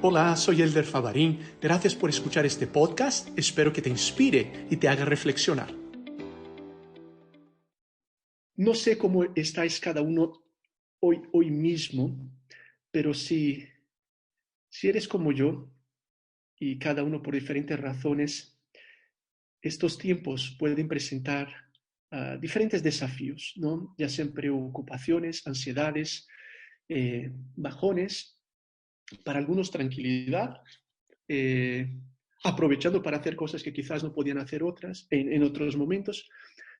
Hola, soy Elder Favarín. Gracias por escuchar este podcast. Espero que te inspire y te haga reflexionar. No sé cómo estáis cada uno hoy mismo, pero si eres como yo y cada uno por diferentes razones, estos tiempos pueden presentar diferentes desafíos, ¿no? Ya sean preocupaciones, ansiedades, bajones, para algunos tranquilidad, aprovechando para hacer cosas que quizás no podían hacer otras en otros momentos.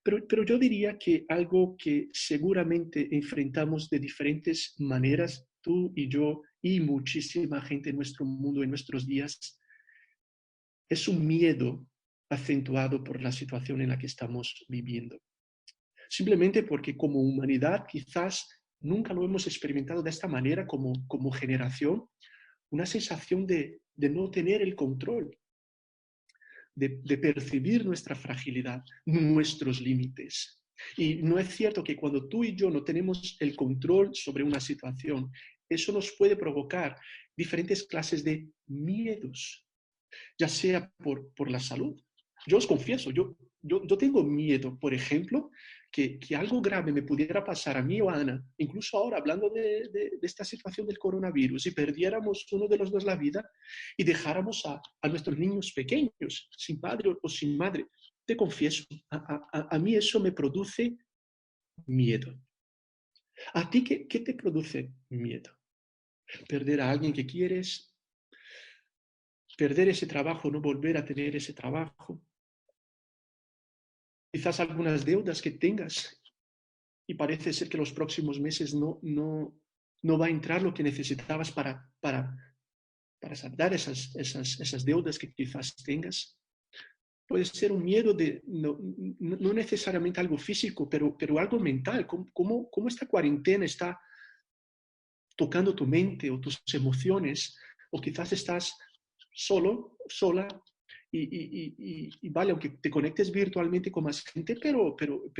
Pero yo diría que algo que seguramente enfrentamos de diferentes maneras, tú y yo y muchísima gente en nuestro mundo, en nuestros días, es un miedo acentuado por la situación en la que estamos viviendo. Simplemente porque como humanidad quizás nunca lo hemos experimentado de esta manera como generación, una sensación de no tener el control, de percibir nuestra fragilidad, nuestros límites. Y no es cierto que cuando tú y yo no tenemos el control sobre una situación, eso nos puede provocar diferentes clases de miedos, ya sea por la salud. Yo os confieso, yo tengo miedo, por ejemplo, que algo grave me pudiera pasar a mí o a Ana, incluso ahora hablando de esta situación del coronavirus, y perdiéramos uno de los dos la vida y dejáramos a nuestros niños pequeños, sin padre o sin madre. Te confieso, a mí eso me produce miedo. ¿A ti qué te produce miedo? ¿Perder a alguien que quieres? ¿Perder ese trabajo, no volver a tener ese trabajo? Quizás algunas deudas que tengas y parece ser que los próximos meses no va a entrar lo que necesitabas para saldar esas deudas que quizás tengas. Puede ser un miedo de, no necesariamente algo físico, pero algo mental. ¿Cómo esta cuarentena está tocando tu mente o tus emociones? O quizás estás solo, sola, y vale, aunque te conectes virtualmente con más gente, pero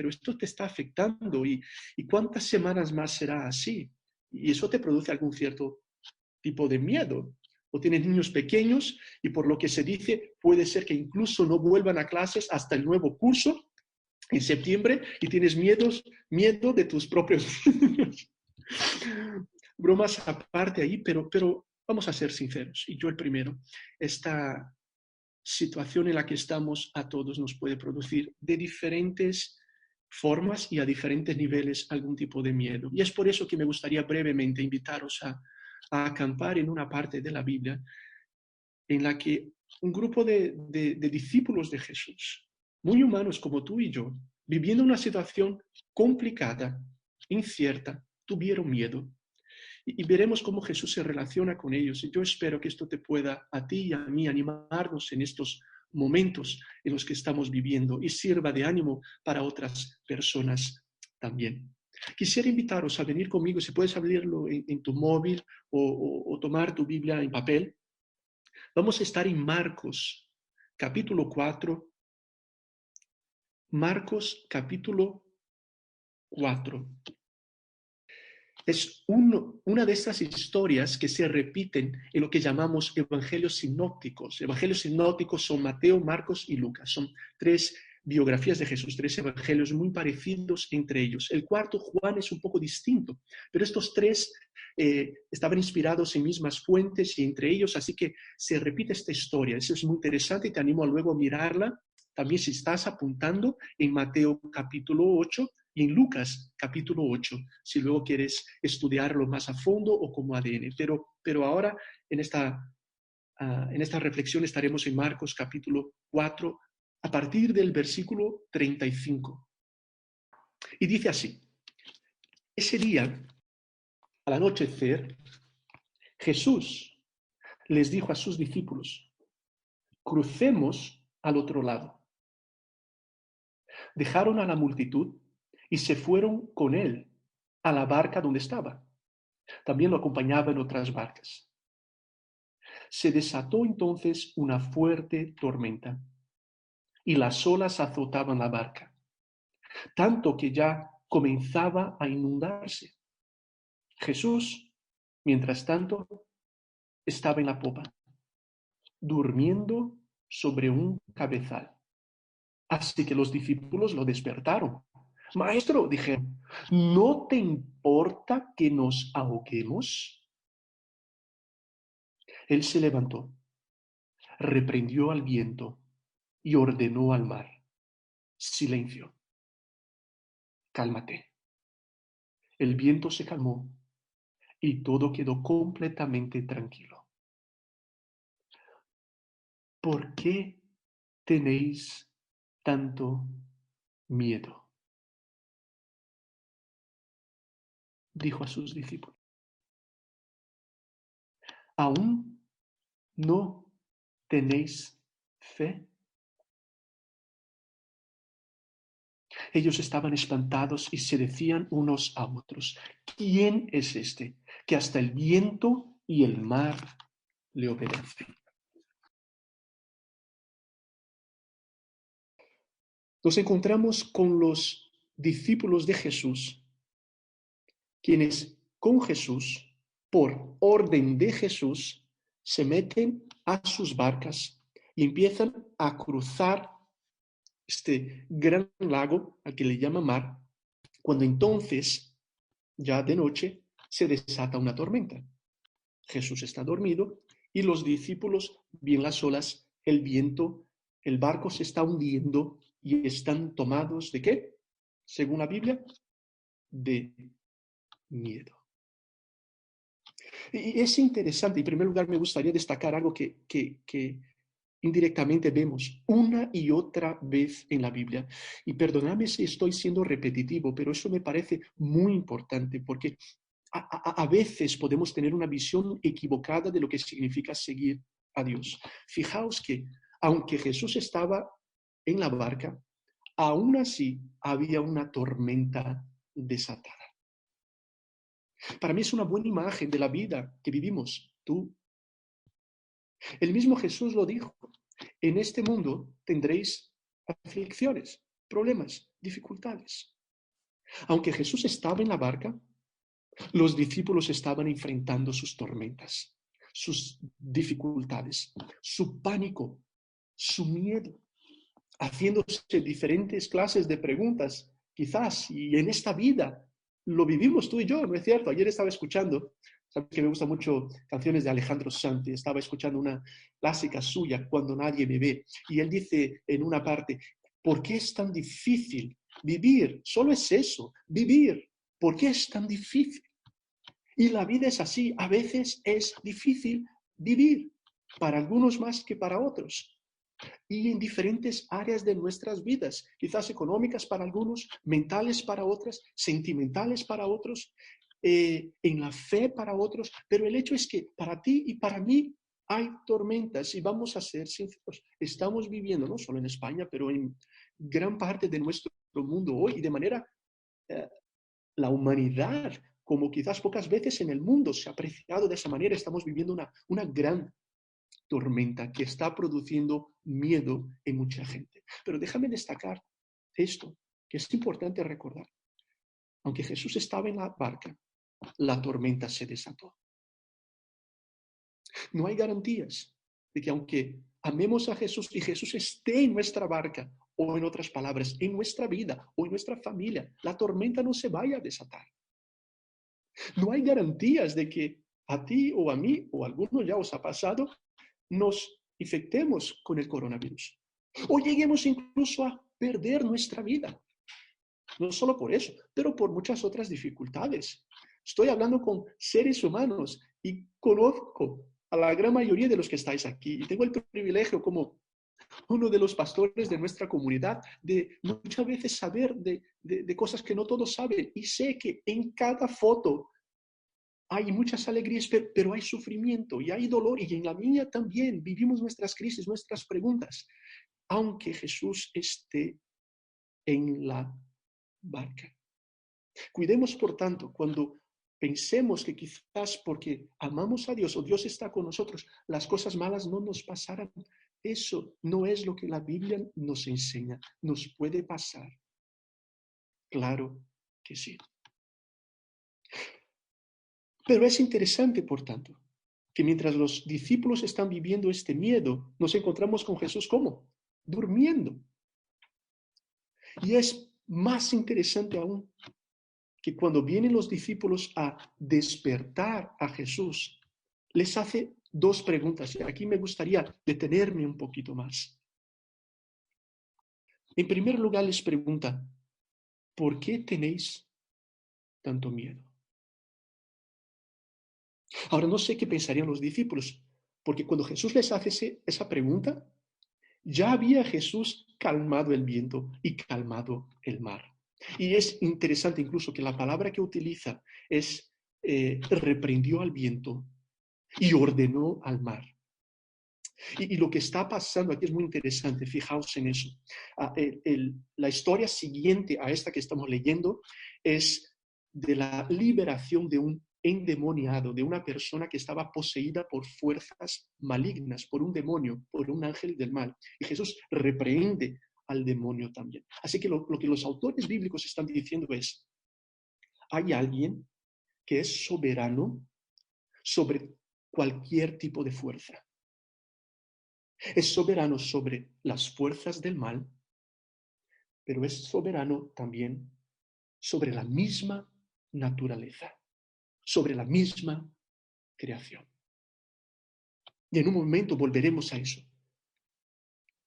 esto te está afectando. ¿Y cuántas semanas más será así? Y eso te produce algún cierto tipo de miedo. O tienes niños pequeños y por lo que se dice puede ser que incluso no vuelvan a clases hasta el nuevo curso en septiembre y tienes miedo de tus propios niños. Bromas aparte ahí, pero vamos a ser sinceros, y yo el primero. Esta situación en la que estamos a todos nos puede producir de diferentes formas y a diferentes niveles algún tipo de miedo. Y es por eso que me gustaría brevemente invitaros a acampar en una parte de la Biblia en la que un grupo de discípulos de Jesús, muy humanos como tú y yo, viviendo una situación complicada, incierta, tuvieron miedo. Y veremos cómo Jesús se relaciona con ellos. Y yo espero que esto te pueda a ti y a mí animarnos en estos momentos en los que estamos viviendo y sirva de ánimo para otras personas también. Quisiera invitaros a venir conmigo, si puedes abrirlo en tu móvil o tomar tu Biblia en papel. Vamos a estar en Marcos, capítulo 4. Marcos, capítulo 4. Es una de estas historias que se repiten en lo que llamamos evangelios sinópticos. Evangelios sinópticos son Mateo, Marcos y Lucas. Son tres biografías de Jesús, tres evangelios muy parecidos entre ellos. El cuarto, Juan, es un poco distinto, pero estos tres estaban inspirados en mismas fuentes y entre ellos, así que se repite esta historia. Eso es muy interesante y te animo a luego mirarla. También si estás apuntando en Mateo capítulo 8 y en Lucas capítulo 8, si luego quieres estudiarlo más a fondo o como ADN. Pero ahora en esta reflexión estaremos en Marcos capítulo 4 a partir del versículo 35. Y dice así: ese día, al anochecer, Jesús les dijo a sus discípulos: crucemos al otro lado. Dejaron a la multitud y se fueron con él a la barca donde estaba. También lo acompañaban otras barcas. Se desató entonces una fuerte tormenta y las olas azotaban la barca, tanto que ya comenzaba a inundarse. Jesús, mientras tanto, estaba en la popa, durmiendo sobre un cabezal. Así que los discípulos lo despertaron. Maestro, dijeron, ¿no te importa que nos ahoguemos? Él se levantó, reprendió al viento y ordenó al mar, silencio, cálmate. El viento se calmó y todo quedó completamente tranquilo. ¿Por qué tenéis tanto miedo? Dijo a sus discípulos. ¿Aún no tenéis fe? Ellos estaban espantados y se decían unos a otros, ¿quién es este que hasta el viento y el mar le obedecen? Nos encontramos con los discípulos de Jesús, quienes con Jesús, por orden de Jesús, se meten a sus barcas y empiezan a cruzar este gran lago al que le llama mar, cuando entonces, ya de noche, se desata una tormenta. Jesús está dormido y los discípulos ven las olas, el viento, el barco se está hundiendo y están tomados ¿de qué? Según la Biblia, de miedo. Y es interesante, en primer lugar me gustaría destacar algo que indirectamente vemos una y otra vez en la Biblia. Y perdonadme si estoy siendo repetitivo, pero eso me parece muy importante porque a veces podemos tener una visión equivocada de lo que significa seguir a Dios. Fijaos que aunque Jesús estaba en la barca, aún así había una tormenta desatada. Para mí es una buena imagen de la vida que vivimos, tú. El mismo Jesús lo dijo, en este mundo tendréis aflicciones, problemas, dificultades. Aunque Jesús estaba en la barca, los discípulos estaban enfrentando sus tormentas, sus dificultades, su pánico, su miedo, haciéndose diferentes clases de preguntas, quizás, y en esta vida lo vivimos tú y yo, ¿no es cierto? Ayer estaba escuchando, sabes que me gustan mucho canciones de Alejandro Santi, estaba escuchando una clásica suya, Cuando nadie me ve, y él dice en una parte, ¿por qué es tan difícil vivir? Solo es eso, vivir. ¿Por qué es tan difícil? Y la vida es así, a veces es difícil vivir, para algunos más que para otros. Y en diferentes áreas de nuestras vidas, quizás económicas para algunos, mentales para otras, sentimentales para otros, en la fe para otros, pero el hecho es que para ti y para mí hay tormentas y vamos a ser sinceros, estamos viviendo no solo en España, pero en gran parte de nuestro mundo hoy y de manera, la humanidad, como quizás pocas veces en el mundo se ha apreciado de esa manera, estamos viviendo una gran tormenta que está produciendo miedo en mucha gente. Pero déjame destacar esto, que es importante recordar. Aunque Jesús estaba en la barca, la tormenta se desató. No hay garantías de que aunque amemos a Jesús y Jesús esté en nuestra barca, o en otras palabras, en nuestra vida o en nuestra familia, la tormenta no se vaya a desatar. No hay garantías de que a ti o a mí o a alguno ya os ha pasado, nos infectemos con el coronavirus. O lleguemos incluso a perder nuestra vida. No solo por eso, pero por muchas otras dificultades. Estoy hablando con seres humanos y conozco a la gran mayoría de los que estáis aquí. Y tengo el privilegio como uno de los pastores de nuestra comunidad de muchas veces saber de cosas que no todos saben. Y sé que en cada foto hay muchas alegrías, pero hay sufrimiento y hay dolor, y en la mía también vivimos nuestras crisis, nuestras preguntas, aunque Jesús esté en la barca. Cuidemos, por tanto, cuando pensemos que quizás porque amamos a Dios o Dios está con nosotros, las cosas malas no nos pasarán. Eso no es lo que la Biblia nos enseña. Nos puede pasar. Claro que sí. Pero es interesante, por tanto, que mientras los discípulos están viviendo este miedo, nos encontramos con Jesús ¿cómo? Durmiendo. Y es más interesante aún que cuando vienen los discípulos a despertar a Jesús, les hace dos preguntas. Y aquí me gustaría detenerme un poquito más. En primer lugar, les pregunta, ¿por qué tenéis tanto miedo? Ahora, no sé qué pensarían los discípulos, porque cuando Jesús les hace esa pregunta, ya había Jesús calmado el viento y calmado el mar. Y es interesante incluso que la palabra que utiliza es reprendió al viento y ordenó al mar. Y lo que está pasando aquí es muy interesante, fijaos en eso. La historia siguiente a esta que estamos leyendo es de la liberación de un endemoniado, de una persona que estaba poseída por fuerzas malignas, por un demonio, por un ángel del mal. Y Jesús reprende al demonio también. Así que lo que los autores bíblicos están diciendo es, hay alguien que es soberano sobre cualquier tipo de fuerza. Es soberano sobre las fuerzas del mal, pero es soberano también sobre la misma naturaleza, sobre la misma creación. Y en un momento volveremos a eso.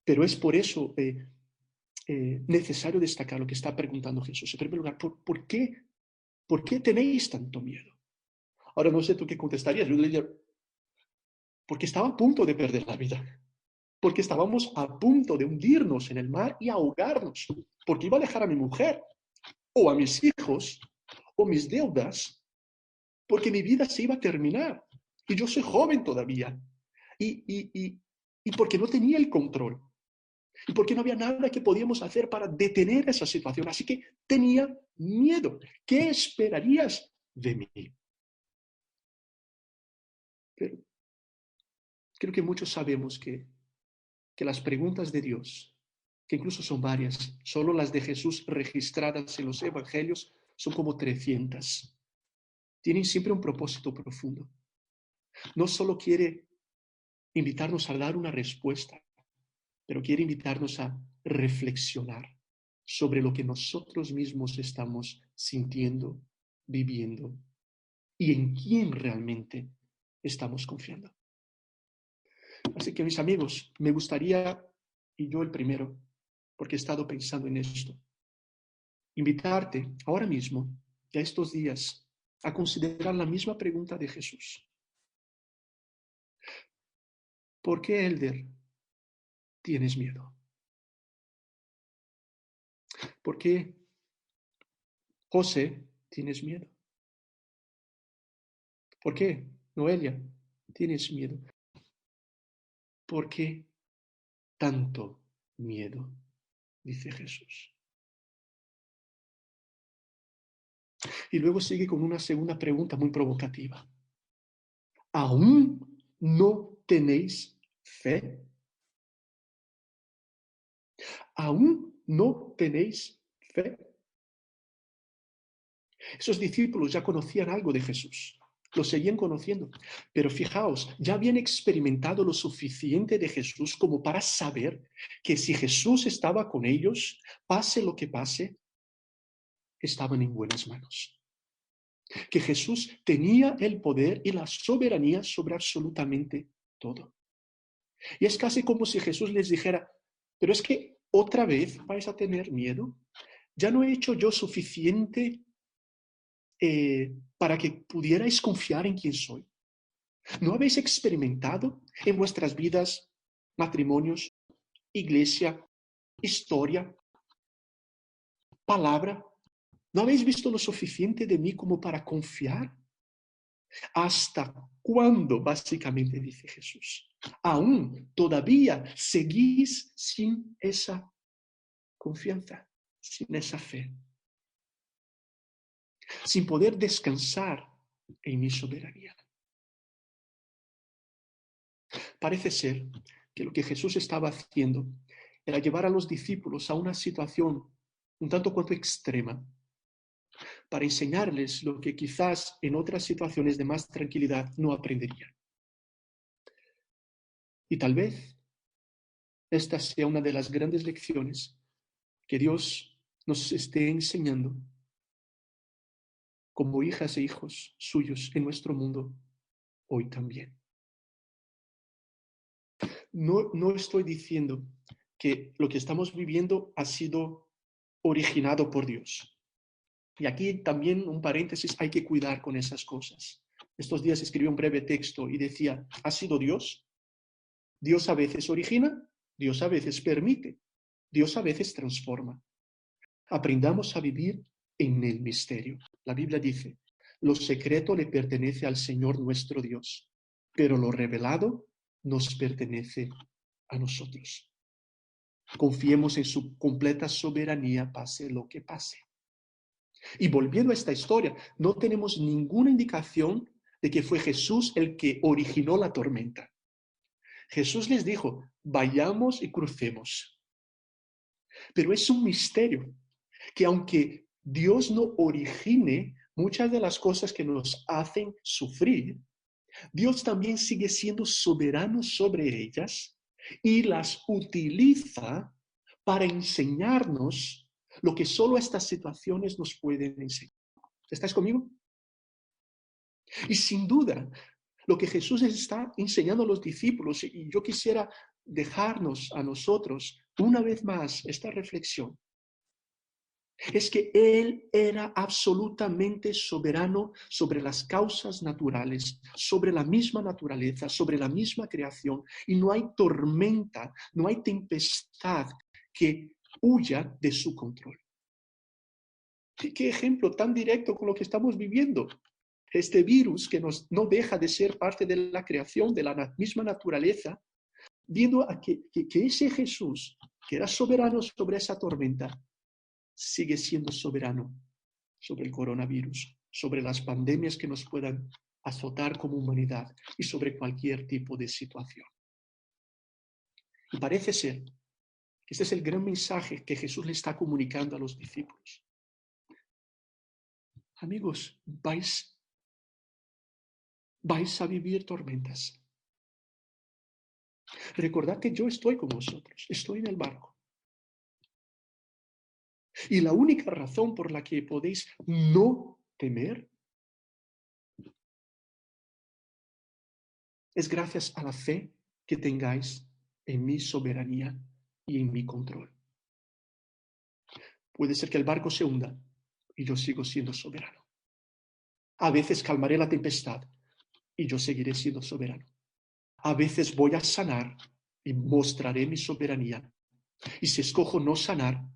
Pero es por eso necesario destacar lo que está preguntando Jesús. En primer lugar, ¿por qué tenéis tanto miedo? Ahora no sé tú qué contestarías. Yo le diría, porque estaba a punto de perder la vida. Porque estábamos a punto de hundirnos en el mar y ahogarnos. Porque iba a dejar a mi mujer, o a mis hijos, o mis deudas, porque mi vida se iba a terminar. Y yo soy joven todavía. Y porque no tenía el control. Y porque no había nada que podíamos hacer para detener esa situación. Así que tenía miedo. ¿Qué esperarías de mí? Pero creo que muchos sabemos que las preguntas de Dios, que incluso son varias, solo las de Jesús registradas en los evangelios son como 300. Tienen siempre un propósito profundo. No solo quiere invitarnos a dar una respuesta, pero quiere invitarnos a reflexionar sobre lo que nosotros mismos estamos sintiendo, viviendo y en quién realmente estamos confiando. Así que, mis amigos, me gustaría, y yo el primero, porque he estado pensando en esto, invitarte ahora mismo, ya estos días, a considerar la misma pregunta de Jesús. ¿Por qué, Elder, tienes miedo? ¿Por qué, José, tienes miedo? ¿Por qué, Noelia, tienes miedo? ¿Por qué tanto miedo? Dice Jesús. Y luego sigue con una segunda pregunta muy provocativa. ¿Aún no tenéis fe? ¿Aún no tenéis fe? Esos discípulos ya conocían algo de Jesús, lo seguían conociendo, pero fijaos, ya habían experimentado lo suficiente de Jesús como para saber que si Jesús estaba con ellos, pase lo que pase, estaban en buenas manos. Que Jesús tenía el poder y la soberanía sobre absolutamente todo. Y es casi como si Jesús les dijera, pero es que otra vez vais a tener miedo. ¿Ya no he hecho yo suficiente para que pudierais confiar en quién soy? ¿No habéis experimentado en vuestras vidas, matrimonios, iglesia, historia, palabra? ¿No habéis visto lo suficiente de mí como para confiar? ¿Hasta cuándo, básicamente, dice Jesús? Aún todavía seguís sin esa confianza, sin esa fe, sin poder descansar en mi soberanía. Parece ser que lo que Jesús estaba haciendo era llevar a los discípulos a una situación un tanto cuanto extrema para enseñarles lo que quizás en otras situaciones de más tranquilidad no aprenderían. Y tal vez esta sea una de las grandes lecciones que Dios nos esté enseñando como hijas e hijos suyos en nuestro mundo hoy también. No estoy diciendo que lo que estamos viviendo ha sido originado por Dios. Y aquí también un paréntesis, hay que cuidar con esas cosas. Estos días escribí un breve texto y decía, ¿ha sido Dios? Dios a veces origina, Dios a veces permite, Dios a veces transforma. Aprendamos a vivir en el misterio. La Biblia dice, lo secreto le pertenece al Señor nuestro Dios, pero lo revelado nos pertenece a nosotros. Confiemos en su completa soberanía, pase lo que pase. Y volviendo a esta historia, no tenemos ninguna indicación de que fue Jesús el que originó la tormenta. Jesús les dijo, vayamos y crucemos. Pero es un misterio que aunque Dios no origine muchas de las cosas que nos hacen sufrir, Dios también sigue siendo soberano sobre ellas y las utiliza para enseñarnos lo que solo estas situaciones nos pueden enseñar. ¿Estáis conmigo? Y sin duda, lo que Jesús les está enseñando a los discípulos, y yo quisiera dejarnos a nosotros una vez más esta reflexión, es que Él era absolutamente soberano sobre las causas naturales, sobre la misma naturaleza, sobre la misma creación, y no hay tormenta, no hay tempestad que huya de su control. ¿Qué ejemplo tan directo con lo que estamos viviendo? Este virus que no deja de ser parte de la creación, de la misma naturaleza, viendo a que ese Jesús, que era soberano sobre esa tormenta, sigue siendo soberano sobre el coronavirus, sobre las pandemias que nos puedan azotar como humanidad y sobre cualquier tipo de situación. Y parece ser que este es el gran mensaje que Jesús le está comunicando a los discípulos. Amigos, vais a vivir tormentas. Recordad que yo estoy con vosotros, estoy en el barco. Y la única razón por la que podéis no temer es gracias a la fe que tengáis en mi soberanía y en mi control. Puede ser que el barco se hunda y yo sigo siendo soberano. A veces calmaré la tempestad y yo seguiré siendo soberano. A veces voy a sanar y mostraré mi soberanía. Y si escojo no sanar,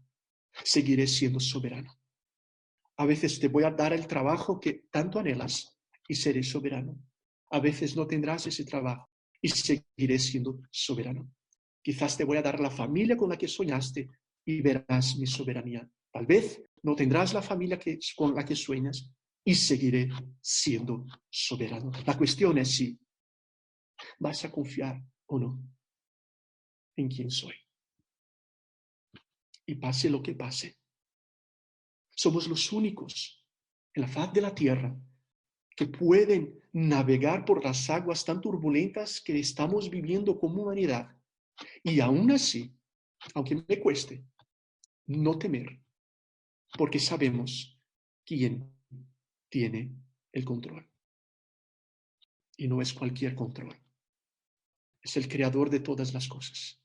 seguiré siendo soberano. A veces te voy a dar el trabajo que tanto anhelas y seré soberano. A veces no tendrás ese trabajo y seguiré siendo soberano. Quizás te voy a dar la familia con la que soñaste y verás mi soberanía. Tal vez no tendrás la familia con la que sueñas y seguiré siendo soberano. La cuestión es si vas a confiar o no en quién soy. Y pase lo que pase, somos los únicos en la faz de la tierra que pueden navegar por las aguas tan turbulentas que estamos viviendo como humanidad. Y aún así, aunque me cueste, no temer, porque sabemos quién tiene el control. Y no es cualquier control. Es el creador de todas las cosas.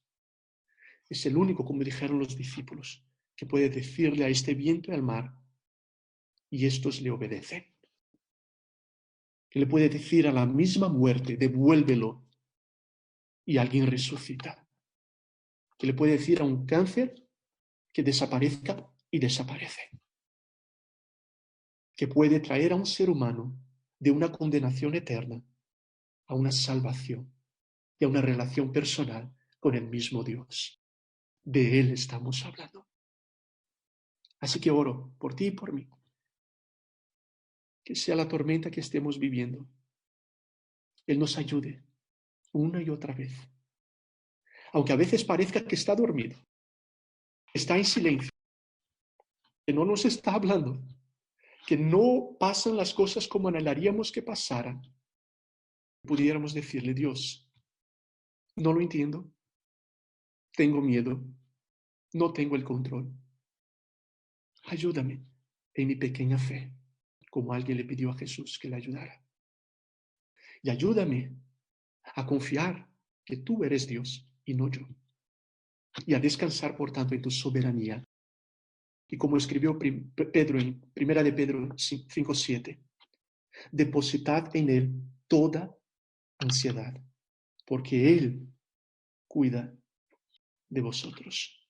Es el único, como dijeron los discípulos, que puede decirle a este viento y al mar, y estos le obedecen. Que le puede decir a la misma muerte, devuélvelo, y alguien resucita. Que le puede decir a un cáncer que desaparezca y desaparece. Que puede traer a un ser humano de una condenación eterna a una salvación y a una relación personal con el mismo Dios. De Él estamos hablando. Así que oro por ti y por mí. Que sea la tormenta que estemos viviendo, Él nos ayude una y otra vez. Aunque a veces parezca que está dormido, está en silencio, que no nos está hablando, que no pasan las cosas como anhelaríamos que pasaran, pudiéramos decirle, Dios, No lo entiendo. Tengo miedo. No tengo el control. Ayúdame en mi pequeña fe, como alguien le pidió a Jesús que le ayudara. Y ayúdame a confiar que tú eres Dios y no yo. Y a descansar, por tanto, en tu soberanía. Y como escribió Pedro en 1 de Pedro 5:7, depositad en Él toda ansiedad, porque Él cuida de vosotros.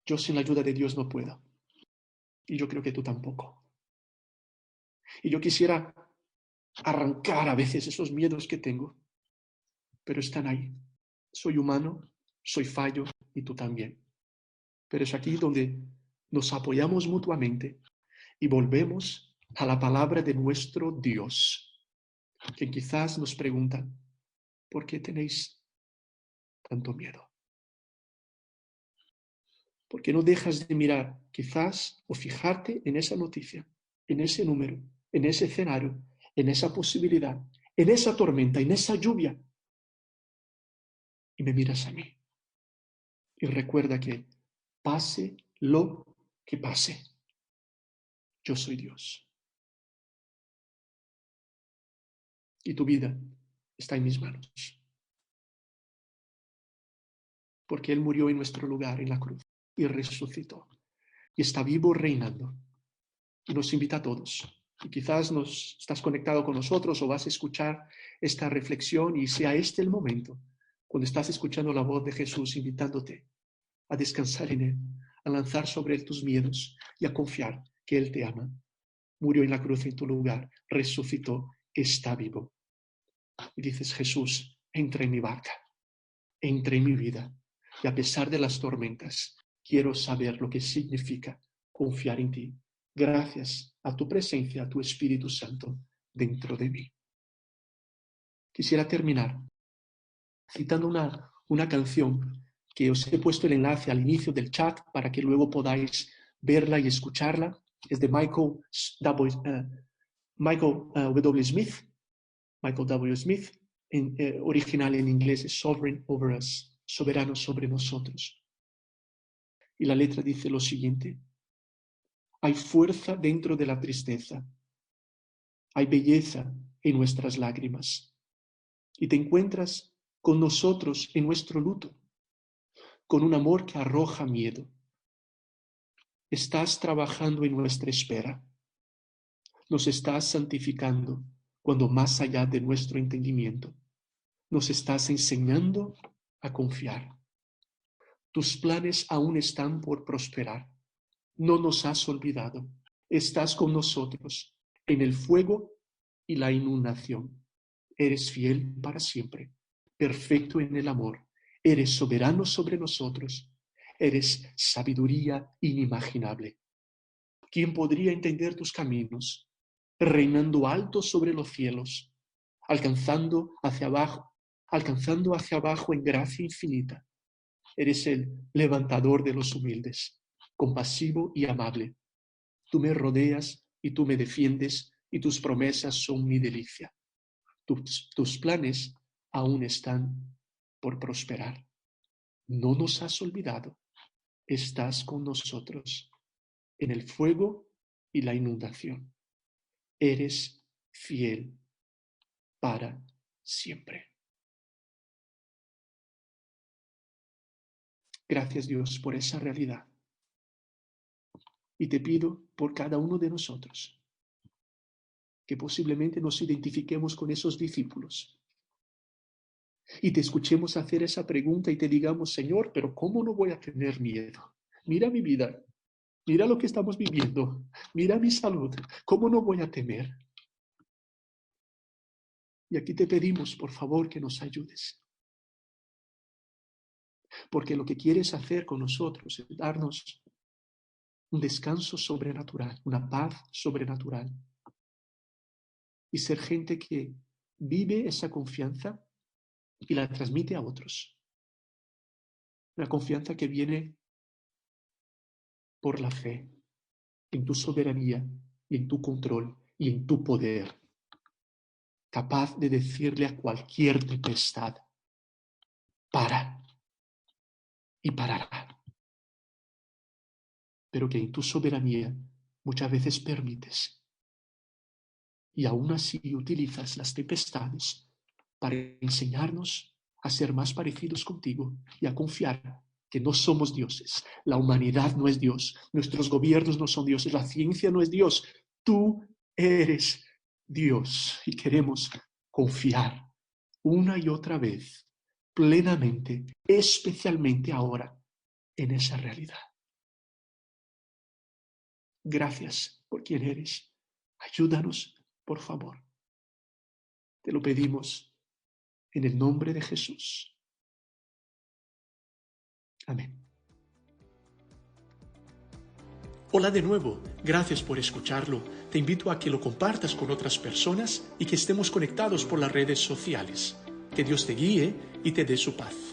Yo sin la ayuda de Dios no puedo. Y yo creo que tú tampoco. Y yo quisiera arrancar a veces esos miedos que tengo, pero están ahí. Soy humano, soy fallo y tú también. Pero es aquí donde nos apoyamos mutuamente y volvemos a la palabra de nuestro Dios, que quizás nos pregunta, ¿por qué tenéis tanto miedo? ¿Por qué no dejas de mirar quizás o fijarte en esa noticia, en ese número, en ese escenario, en esa posibilidad, en esa tormenta, en esa lluvia? Y me miras a mí. Y recuerda que pase lo que pase, yo soy Dios. Y tu vida está en mis manos. Porque Él murió en nuestro lugar en la cruz y resucitó. Y está vivo reinando. Y nos invita a todos. Y quizás estás conectado con nosotros o vas a escuchar esta reflexión y sea este el momento cuando estás escuchando la voz de Jesús invitándote a descansar en Él, a lanzar sobre Él tus miedos y a confiar que Él te ama. Murió en la cruz en tu lugar, resucitó, está vivo. Y dices, Jesús, entra en mi barca, entra en mi vida. Y a pesar de las tormentas, quiero saber lo que significa confiar en ti. Gracias a tu presencia, a tu Espíritu Santo dentro de mí. Quisiera terminar citando una canción que os he puesto el enlace al inicio del chat para que luego podáis verla y escucharla. Es de Michael W. Smith. Michael W. Smith, original en inglés es Sovereign Over Us, soberano sobre nosotros. Y la letra dice lo siguiente: hay fuerza dentro de la tristeza, hay belleza en nuestras lágrimas, y te encuentras con nosotros en nuestro luto, con un amor que arroja miedo. Estás trabajando en nuestra espera, nos estás santificando cuando más allá de nuestro entendimiento, nos estás enseñando a confiar. Tus planes aún están por prosperar. No nos has olvidado. Estás con nosotros en el fuego y la inundación. Eres fiel para siempre, perfecto en el amor. Eres soberano sobre nosotros. Eres sabiduría inimaginable. ¿Quién podría entender tus caminos? Reinando alto sobre los cielos, alcanzando hacia abajo en gracia infinita. Eres el levantador de los humildes, compasivo y amable. Tú me rodeas y tú me defiendes y tus promesas son mi delicia. Tus planes aún están por prosperar. No nos has olvidado. Estás con nosotros en el fuego y la inundación. Eres fiel para siempre. Gracias, Dios, por esa realidad. Y te pido por cada uno de nosotros que posiblemente nos identifiquemos con esos discípulos y te escuchemos hacer esa pregunta y te digamos, Señor, pero ¿cómo no voy a tener miedo? Mira mi vida, mira lo que estamos viviendo, mira mi salud, ¿cómo no voy a temer? Y aquí te pedimos, por favor, que nos ayudes. Porque lo que quieres hacer con nosotros es darnos un descanso sobrenatural, una paz sobrenatural. Y ser gente que vive esa confianza y la transmite a otros. Una confianza que viene por la fe en tu soberanía y en tu control y en tu poder. capaz de decirle a cualquier tempestad, para, y parará. Pero que en tu soberanía muchas veces permites, y aún así utilizas las tempestades para enseñarnos a ser más parecidos contigo y a confiar que no somos dioses. La humanidad no es Dios, nuestros gobiernos no son dioses, la ciencia no es Dios. Tú eres Dios y queremos confiar una y otra vez, plenamente, especialmente ahora, en esa realidad. Gracias por quien eres. Ayúdanos, por favor. Te lo pedimos en el nombre de Jesús. Amén. Hola de nuevo, gracias por escucharlo. Te invito a que lo compartas con otras personas y que estemos conectados por las redes sociales. Que Dios te guíe y te dé su paz.